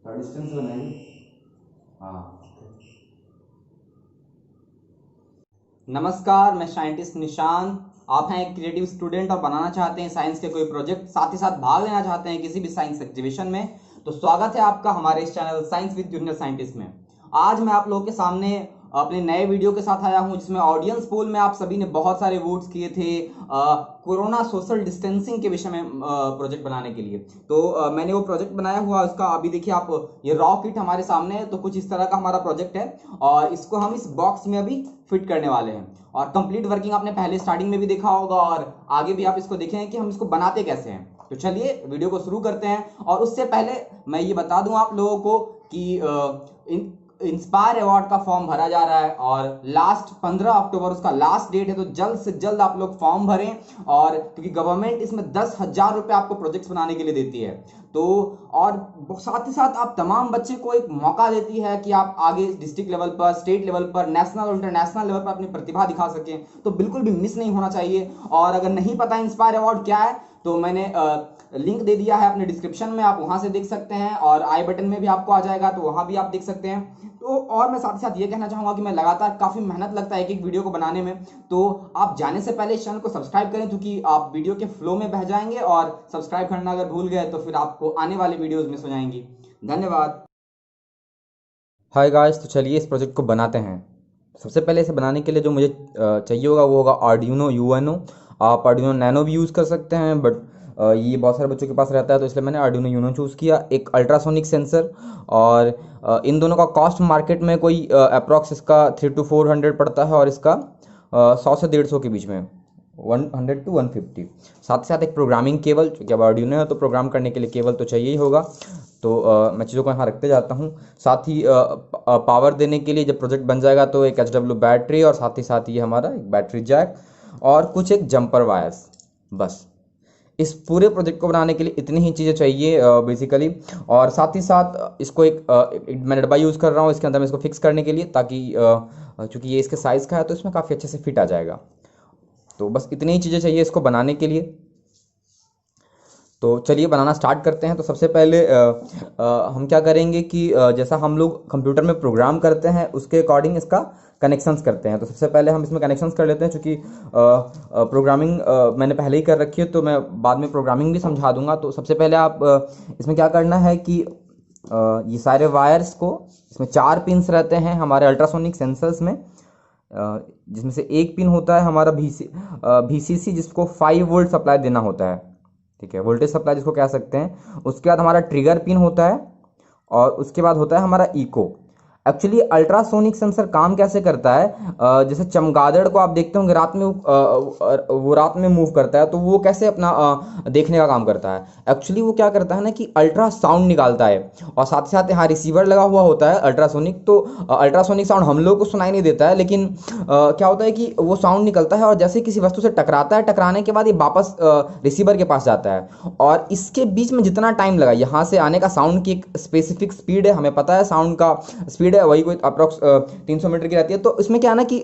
थोड़ा डिस्टेंस बनाइए। हाँ। नमस्कार, मैं साइंटिस्ट निशांत। आप हैं एक क्रिएटिव स्टूडेंट और बनाना चाहते हैं साइंस के कोई प्रोजेक्ट, साथ ही साथ भाग लेना चाहते हैं किसी भी साइंस एग्जीबिशन में, तो स्वागत है आपका हमारे इस channel science with junior scientist में। आज मैं आप लोगों के सामने अपने नए वीडियो के साथ आया हूं, जिसमें ऑडियंस पोल में आप सभी ने बहुत सारे वोट्स किए थे कोरोना सोशल डिस्टेंसिंग के विषय में प्रोजेक्ट बनाने के लिए। तो मैंने वो प्रोजेक्ट बनाया हुआ, उसका अभी देखिए आप, ये रॉ किट हमारे सामने है। तो कुछ इस तरह का हमारा प्रोजेक्ट है और इसको हम इस बॉक्स में अभी फिट करने वाले हैं। और कंप्लीट वर्किंग आपने पहले स्टार्टिंग में भी देखा होगा और आगे भी आप इसको देखेंगे कि हम इसको बनाते कैसे हैं। तो चलिए वीडियो को शुरू करते हैं। और उससे पहले मैं ये बता दूं आप लोगों को कि इंस्पायर अवार्ड का फॉर्म भरा जा रहा है और लास्ट 15 अक्टूबर उसका लास्ट डेट है। तो जल्द से जल्द आप लोग फॉर्म भरें, और क्योंकि गवर्नमेंट इसमें 10,000 रुपये आपको प्रोजेक्ट्स बनाने के लिए देती है। तो और साथ ही साथ आप तमाम बच्चे को एक मौका देती है कि आप आगे डिस्ट्रिक्ट लेवल पर, स्टेट लेवल पर, नेशनल और इंटरनेशनल लेवल पर अपनी प्रतिभा दिखा सकें। तो बिल्कुल भी मिस नहीं होना चाहिए। और अगर नहीं पता इंस्पायर अवार्ड क्या है, तो मैंने लिंक दे दिया है अपने डिस्क्रिप्शन में, आप वहां से देख सकते हैं, और आई बटन में भी आपको आ जाएगा, तो वहां भी आप देख सकते हैं। तो और मैं साथ ही साथ ये कहना चाहूंगा कि मैं लगातार काफी मेहनत लगता है एक एक वीडियो को बनाने में। तो आप जाने से पहले इस चैनल को सब्सक्राइब करें, क्योंकि आप वीडियो के फ्लो में बह जाएंगे, और सब्सक्राइब करना अगर भूल गए तो फिर आपको आने वाली वीडियोस मिस हो जाएंगी। धन्यवाद। हाय गाइस, तो चलिए इस प्रोजेक्ट को बनाते हैं। सबसे पहले इसे बनाने के लिए जो मुझे चाहिए होगा वो होगा आर्डिनो यूएनओ। आप आर्डिनो नैनो भी यूज़ कर सकते हैं, बट ये बहुत सारे बच्चों के पास रहता है, तो इसलिए मैंने आर्डिनो यूनो चूज़ किया। एक अल्ट्रासोनिक सेंसर, और इन दोनों का कॉस्ट मार्केट में कोई अप्रॉक्स इसका 300 to 400 पड़ता है, और इसका 100 से 150 के बीच में, 100 to 150। साथ ही साथ एक प्रोग्रामिंग केबल, क्योंकि अब आर्डिनो है तो प्रोग्राम करने के लिए केबल तो चाहिए ही होगा। तो मैं चीज़ों को यहाँ रखते जाता हूँ। साथ ही पावर देने के लिए जब प्रोजेक्ट बन जाएगा तो एक HW बैटरी, और साथ ही साथ ये हमारा एक बैटरी जैक, और कुछ एक जंपर वायर्स। बस इस पूरे प्रोजेक्ट को बनाने के लिए इतनी ही चीज़ें चाहिए बेसिकली। और साथ ही साथ इसको मैं डब्बा यूज़ कर रहा हूँ इसके अंदर में इसको फिक्स करने के लिए, ताकि चूँकि ये इसके साइज़ का है तो इसमें काफ़ी अच्छे से फिट आ जाएगा। तो बस इतनी ही चीज़ें चाहिए इसको बनाने के लिए। तो चलिए बनाना स्टार्ट करते हैं। तो सबसे पहले हम क्या करेंगे कि जैसा हम लोग कंप्यूटर में प्रोग्राम करते हैं उसके अकॉर्डिंग इसका कनेक्शंस करते हैं। तो सबसे पहले हम इसमें कनेक्शंस कर लेते हैं, क्योंकि प्रोग्रामिंग मैंने पहले ही कर रखी है, तो मैं बाद में प्रोग्रामिंग भी समझा दूंगा। तो सबसे पहले आप इसमें क्या करना है कि ये सारे वायर्स को, इसमें 4 पिन्स रहते हैं हमारे अल्ट्रासोनिक सेंसर्स में, जिसमें से एक पिन होता है हमारा VCC, जिसको 5 वोल्ट सप्लाई देना होता है। ठीक है, वोल्टेज सप्लाई जिसको कह सकते हैं। उसके बाद हमारा ट्रिगर पिन होता है, और उसके बाद होता है हमारा इको। एक्चुअली अल्ट्रासोनिक सेंसर काम कैसे करता है, जैसे चमगादड़ को आप देखते होंगे रात में, वो रात में मूव करता है, तो वो कैसे अपना देखने का काम करता है। एक्चुअली वो क्या करता है ना कि अल्ट्रासाउंड निकालता है, और साथ ही साथ यहाँ रिसीवर लगा हुआ होता है अल्ट्रासोनिक। तो अल्ट्रासोनिक साउंड हम लोग को सुनाई नहीं देता है, लेकिन क्या होता है कि वो साउंड निकलता है और जैसे किसी वस्तु से टकराता है, टकराने के बाद ये वापस रिसीवर के पास जाता है। और इसके बीच में जितना टाइम लगा यहाँ से आने का, साउंड की एक स्पेसिफिक स्पीड है, हमें पता है साउंड का स्पीड है, वही कोई अप्रॉक्स 300 मीटर की रहती है। तो इसमें क्या है ना कि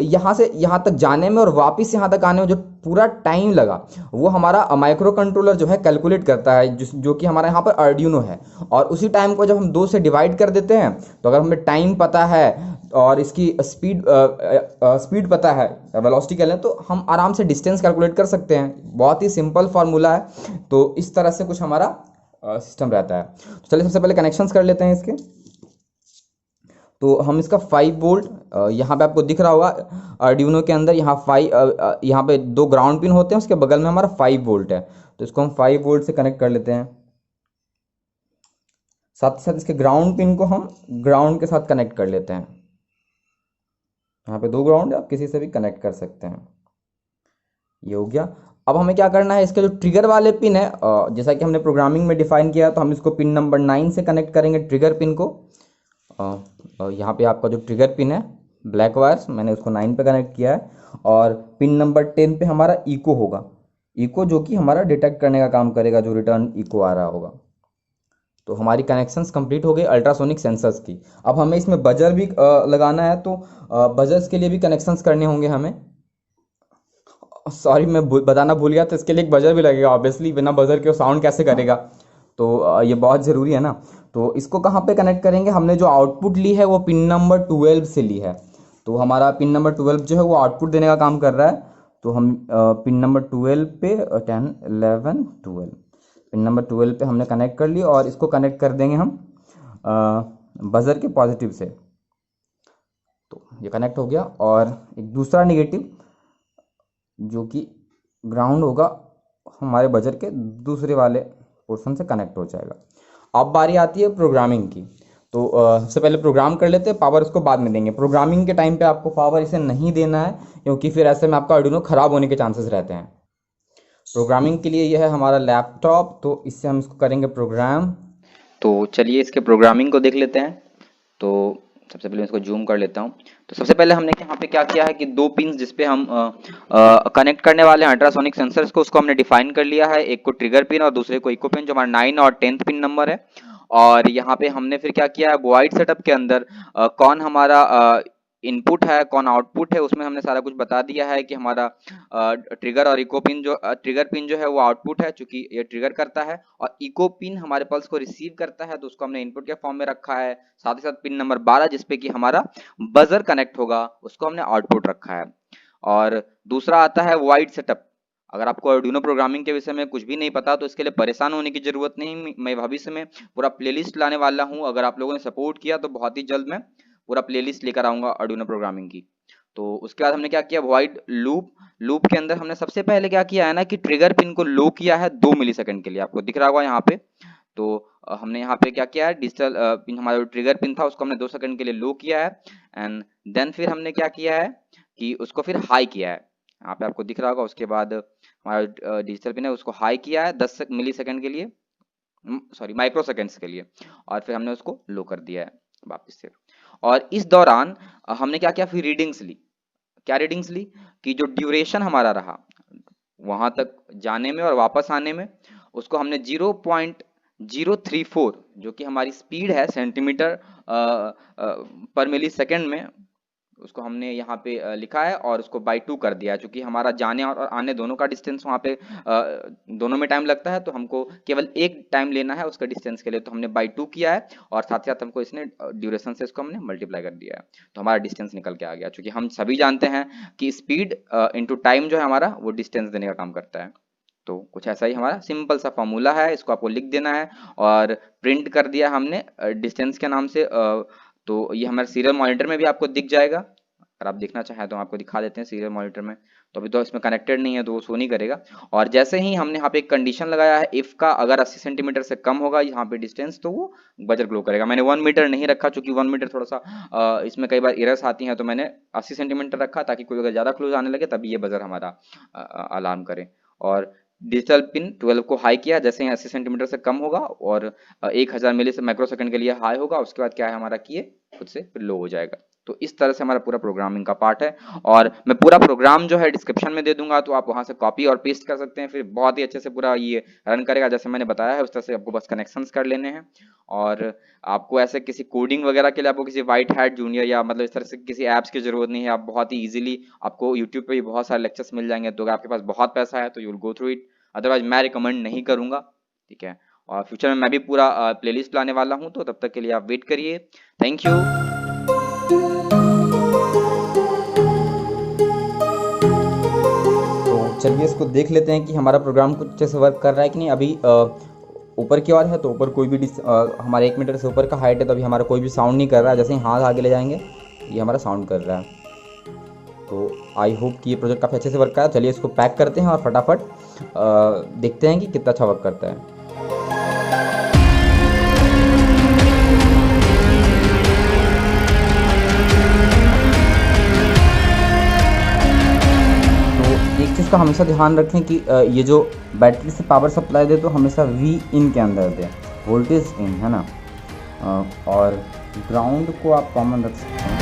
यहाँ से यहाँ तक जाने में और वापस यहाँ तक आने में जो पूरा टाइम लगा, वो हमारा माइक्रो कंट्रोलर जो है कैलकुलेट करता है, जो कि हमारा यहाँ पर आर्डिनो है। और उसी टाइम को जब हम 2 से डिवाइड कर देते हैं, तो अगर हमें टाइम पता है और इसकी स्पीड पता है, वेलोसिटी कह लें, तो हम आराम से डिस्टेंस कैलकुलेट कर सकते हैं। बहुत ही सिंपल फार्मूला है। तो इस तरह से कुछ हमारा सिस्टम रहता है। तो चलिए सबसे पहले कनेक्शंस कर लेते हैं इसके। तो हम इसका 5 वोल्ट, यहाँ पे आपको दिख रहा होगा आर्डिनो के अंदर, यहाँ 5, यहाँ पे 2 ग्राउंड पिन होते हैं, उसके बगल में हमारा 5 वोल्ट है। तो इसको हम 5 वोल्ट से कनेक्ट कर लेते हैं। साथ ही साथ इसके ग्राउंड पिन को हम ग्राउंड के साथ कनेक्ट कर लेते हैं। यहाँ पे 2 ग्राउंड है, आप किसी से भी कनेक्ट कर सकते हैं। ये हो गया। अब हमें क्या करना है, इसके जो ट्रिगर वाले पिन है, जैसा कि हमने प्रोग्रामिंग में डिफाइन किया, तो हम इसको पिन नंबर 9 से कनेक्ट करेंगे, ट्रिगर पिन को। यहाँ पे आपका जो ट्रिगर पिन है ब्लैक वायर्स, मैंने उसको 9 पे कनेक्ट किया है। और पिन नंबर 10 पे हमारा इको होगा, इको जो कि हमारा डिटेक्ट करने का काम करेगा, जो रिटर्न इको आ रहा होगा। तो हमारी कनेक्शंस कंप्लीट हो गई अल्ट्रासोनिक सेंसर्स की। अब हमें इसमें बजर भी लगाना है, तो बजर्स के लिए भी कनेक्शंस करने होंगे हमें। सॉरी, मैं बताना भूल गया, तो इसके लिए एक बजर भी लगेगा। ऑब्वियसली बिना बजर के वो साउंड कैसे करेगा, तो ये बहुत ज़रूरी है ना। तो इसको कहाँ पे कनेक्ट करेंगे, हमने जो आउटपुट ली है वो पिन नंबर 12 से ली है, तो हमारा पिन नंबर 12 जो है वो आउटपुट देने का काम कर रहा है। तो हम पिन नंबर 12 पे 10 11 12 पिन नंबर 12 पे हमने कनेक्ट कर लिया और इसको कनेक्ट कर देंगे हम बजर के पॉजिटिव से। तो ये कनेक्ट हो गया और एक दूसरा निगेटिव जो कि ग्राउंड होगा हमारे बजर के दूसरे वाले पोर्शन से कनेक्ट हो जाएगा। अब बारी आती है प्रोग्रामिंग की। तो सबसे पहले प्रोग्राम कर लेते हैं, पावर उसको बाद में देंगे। प्रोग्रामिंग के टाइम पे आपको पावर इसे नहीं देना है क्योंकि फिर ऐसे में आपका आर्डिनो ख़राब होने के चांसेस रहते हैं। प्रोग्रामिंग के लिए यह है हमारा लैपटॉप, तो इससे हम इसको करेंगे प्रोग्राम। तो चलिए इसके प्रोग्रामिंग को देख लेते हैं। तो सबसे पहले मैं इसको जूम कर लेता हूँ। तो सबसे पहले हमने यहाँ पे क्या किया है कि दो पिंस जिसपे हम कनेक्ट करने वाले हैं अल्ट्रासोनिक सेंसर्स को, उसको हमने डिफाइन कर लिया है। एक को ट्रिगर पिन और दूसरे को इको पिन, जो हमारा 9 और 10th पिन नंबर है। और यहाँ पे हमने फिर क्या किया है, वॉइड सेटअप के अंदर कौन हमारा इनपुट है कौन आउटपुट है, उसमें हमने सारा कुछ बता दिया है कि हमारा ट्रिगर और इको पिन जो ट्रिगर पिन जो है वो आउटपुट है चूंकि ये ट्रिगर करता है, और इको पिन हमारे पल्स को रिसीव करता है, तो उसको हमने इनपुट के फॉर्म में रखा है। साथ ही साथ पिन नंबर 12 जिसपे कि हमारा बजर कनेक्ट होगा, उसको हमने आउटपुट रखा है। और दूसरा आता है वॉइड सेटअप। अगर आपको आर्डिनो प्रोग्रामिंग के विषय में कुछ भी नहीं पता तो इसके लिए परेशान होने की जरूरत नहीं। मैं भविष्य में पूरा प्लेलिस्ट लाने वाला हूं। अगर आप लोगों ने सपोर्ट किया तो बहुत ही जल्द मैं पूरा प्लेलिस्ट लेकर आऊंगा आर्डिनो प्रोग्रामिंग की। तो उसके बाद हमने क्या किया, वॉइड लूप के अंदर हमने सबसे पहले क्या किया है ना कि ट्रिगर पिन को लो किया है 2 मिलीसेकंड के लिए, आपको दिख रहा होगा यहाँ पे। तो हमने यहाँ पे क्या किया है, डिजिटल पिन हमारा जो ट्रिगर पिन था उसको हमने 2 सेकंड के लिए लो किया है। एंड देन फिर हमने क्या किया है कि उसको फिर हाई किया है, यहाँ पे आपको दिख रहा होगा। उसके बाद हमारा डिजिटल पिन है उसको हाई किया है 10 मिलीसेकंड के लिए, सॉरी माइक्रो सेकेंड्स के लिए, और फिर हमने उसको लो कर दिया है वापस से। और इस दौरान हमने क्या किया, फिर रीडिंग्स ली। क्या रीडिंग्स ली कि जो ड्यूरेशन हमारा रहा वहां तक जाने में और वापस आने में, उसको हमने 0.034 जो कि हमारी स्पीड है सेंटीमीटर पर मिली सेकेंड में, उसको हमने यहाँ पे लिखा है और उसको बाई 2 कर दिया है। चूंकि हमारा जाने और आने दोनों का डिस्टेंस वहाँ पे दोनों में टाइम लगता है, तो हमको केवल एक टाइम लेना है उसका डिस्टेंस के लिए, तो हमने बाई 2 किया है और साथ ही साथ हमको इसने ड्यूरेशन से इसको हमने मल्टीप्लाई कर दिया है, तो हमारा डिस्टेंस निकल के आ गया। चूंकि हम सभी जानते हैं कि स्पीड इंटू टाइम जो है हमारा वो डिस्टेंस देने का काम करता है। तो कुछ ऐसा ही हमारा सिंपल सा फॉर्मूला है, इसको आपको लिख देना है और प्रिंट कर दिया हमने डिस्टेंस के नाम से। तो ये हमारे सीरियल मॉनिटर में भी आपको दिख जाएगा। अगर आप देखना चाहें तो आपको दिखा देते हैं सीरियल मॉनिटर में। तो अभी तो इसमें कनेक्टेड नहीं है तो वो शो नहीं करेगा। और जैसे ही हमने यहाँ पे एक कंडीशन लगाया है इफ का, अगर 80 सेंटीमीटर से कम होगा यहाँ पे डिस्टेंस तो वो बजर ग्लो करेगा। मैंने 1 मीटर नहीं रखा चूंकि 1 मीटर थोड़ा सा इसमें कई बार एरर्स आती हैं, तो मैंने 80 सेंटीमीटर रखा ताकि कोई अगर ज़्यादा क्लोज आने लगे तभी ये बजर हमारा अलार्म करे। और डिजिटल पिन 12 को हाई किया, जैसे ही 80 सेंटीमीटर से कम होगा और 1000 मिली से माइक्रो सेकंड के लिए हाई होगा, उसके बाद क्या है हमारा कि ये खुद से लो हो जाएगा। तो इस तरह से हमारा पूरा प्रोग्रामिंग का पार्ट है, और मैं पूरा प्रोग्राम जो है डिस्क्रिप्शन में दे दूंगा, तो आप वहां से कॉपी और पेस्ट कर सकते हैं, फिर बहुत ही अच्छे से पूरा ये रन करेगा जैसे मैंने बताया है। उस तरह से आपको बस कनेक्शंस कर लेने हैं, और आपको ऐसे किसी कोडिंग वगैरह के लिए आपको किसी व्हाइट हैट जूनियर या मतलब इस तरह से किसी ऐप्स की जरूरत नहीं है। आप बहुत ही ईजिली, आपको यूट्यूब पे भी बहुत सारे लेक्चर्स मिल जाएंगे। तो अगर आपके पास बहुत पैसा है तो you will go through it, otherwise मैं रिकमेंड नहीं करूंगा, ठीक है। और फ्यूचर में मैं भी पूरा प्लेलिस्ट लाने वाला हूं, तो तब तक के लिए आप वेट करिए। Thank you. तो चलिए इसको देख लेते हैं कि हमारा प्रोग्राम कुछ अच्छे से वर्क कर रहा है कि नहीं। अभी ऊपर की ओर है तो ऊपर कोई भी हमारे 1 मीटर से ऊपर का हाइट है, तो अभी हमारा कोई भी साउंड नहीं कर रहा है। जैसे ही हाथ आगे ले जाएंगे ये हमारा साउंड कर रहा है। तो आई होप कि ये प्रोजेक्ट काफ़ी अच्छे से वर्क कर रहा है। चलिए इसको पैक करते हैं और फटाफट देखते हैं कि कितना अच्छा वर्क करता है। तो एक चीज़ का हमेशा ध्यान रखें कि ये जो बैटरी से पावर सप्लाई दे तो हमेशा V इन के अंदर दे, वोल्टेज इन, है ना। और ग्राउंड को आप कॉमन रख सकते हैं।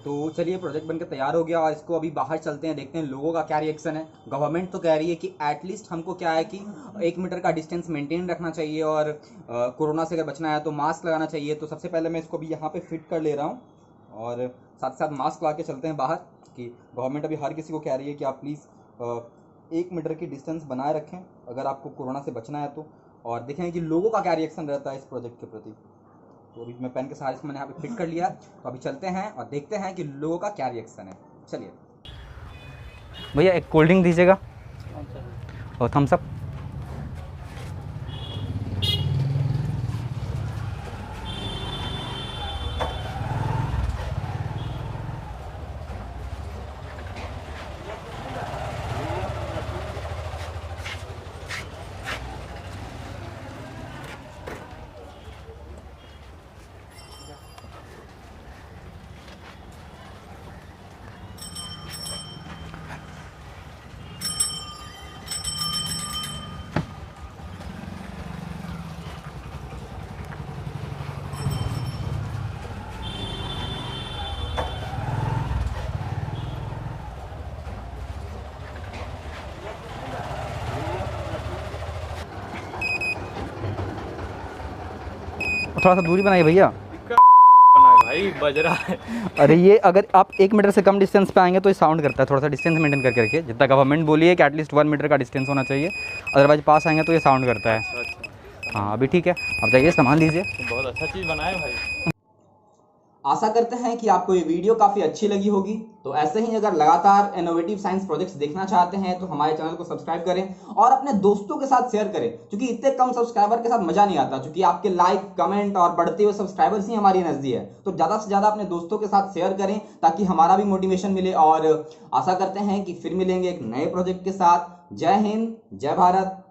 तो चलिए प्रोजेक्ट बनकर तैयार हो गया और इसको अभी बाहर चलते हैं, देखते हैं लोगों का क्या रिएक्शन है। गवर्नमेंट तो कह रही है कि एटलीस्ट हमको क्या है कि 1 मीटर का डिस्टेंस मेंटेन रखना चाहिए और कोरोना से अगर बचना है तो मास्क लगाना चाहिए। तो सबसे पहले मैं इसको भी यहाँ पे फिट कर ले रहा हूँ और साथ साथ मास्क ला के चलते हैं बाहर, कि गवर्नमेंट अभी हर किसी को कह रही है कि आप प्लीज़ 1 मीटर की डिस्टेंस बनाए रखें अगर आपको कोरोना से बचना है तो। और देखें कि लोगों का क्या रिएक्शन रहता है इस प्रोजेक्ट के प्रति। तो अभी मैं पेन के सहारे से मैंने यहाँ पे फिट कर लिया, तो अभी चलते हैं और देखते हैं कि लोगों का क्या रिएक्शन है। चलिए भैया एक कोल्ड ड्रिंक दीजिएगा और थम्स अप। थोड़ा सा दूरी बनाइए भैया। भाई बज रहा है। अरे ये अगर आप 1 मीटर से कम डिस्टेंस पे आएंगे तो ये साउंड करता है। थोड़ा सा डिस्टेंस मेंटेन करके रखिए, जितना गवर्नमेंट बोली है कि एटलीस्ट 1 मीटर का डिस्टेंस होना चाहिए, अदरवाइज पास आएंगे तो ये साउंड करता है। अच्छा, हाँ अभी ठीक है, आप जाइए सामान लीजिए। बहुत अच्छा चीज़ बनाए भाई। आशा करते हैं कि आपको ये वीडियो काफ़ी अच्छी लगी होगी। तो ऐसे ही अगर लगातार इनोवेटिव साइंस प्रोजेक्ट्स देखना चाहते हैं तो हमारे चैनल को सब्सक्राइब करें और अपने दोस्तों के साथ शेयर करें, क्योंकि इतने कम सब्सक्राइबर के साथ मजा नहीं आता, क्योंकि आपके लाइक, कमेंट और बढ़ते हुए सब्सक्राइबर्स ही हमारी एनर्जी है। तो ज़्यादा से ज़्यादा अपने दोस्तों के साथ शेयर करें ताकि हमारा भी मोटिवेशन मिले। और आशा करते हैं कि फिर मिलेंगे एक नए प्रोजेक्ट के साथ। जय हिंद, जय भारत,